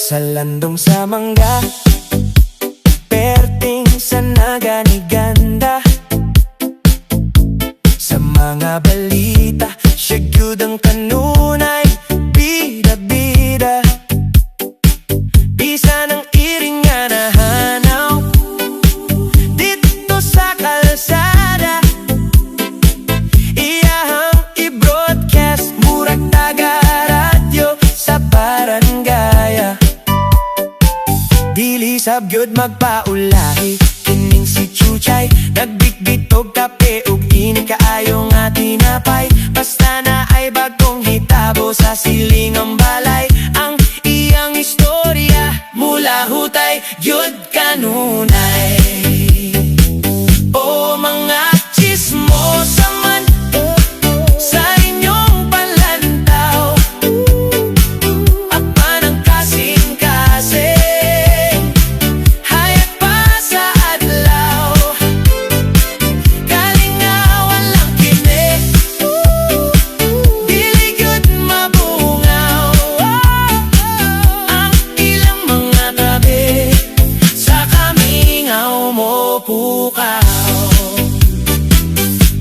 Sa landong sa mangga, perting sa naganiganda. Sa mga balita, siya gyud ang kanunay, bida-bida. Bisa ng iring nga nahanaw dito sa kalsada. Iyahang i-broadcast, murag taga-radyo sa barangaya. Dili sab gyud magpaulahi, kining si Chuchay nagbitbitog kape ug ini kaayo nga tinapay. Basta na ay bagong hitabo sa silingang balay. Ang iyang istorya mula hutay gyud kanunay. O mga chismosa man sa inyong palantaw, akpan ang kasing-kasing, hayag pa sa adlaw. Kalingawan lang kini, dili gyud mabungaw. Ang ilang mga tabi sa kamingaw mo pukaw.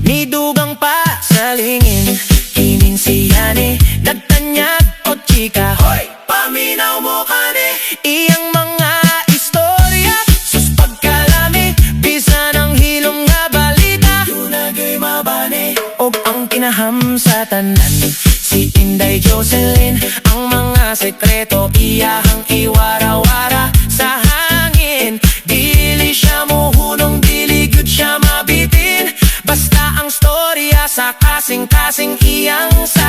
Nidugang pa sa lingin, kining siyani nagtanyag o chika. Hoy, paminaw mo kani. Iyang mga istorya sus pagkalami, bisa ng hilom nga balita, dunagay mabani. Og ang kinaham sa tanan, si Inday Jocelyn, ang mga sekreto iyahang iwara-wara sa hangin. Dili siya muhunong, dili gyud siya mabitin, basta ang storya sa kasing-kasing iyang sa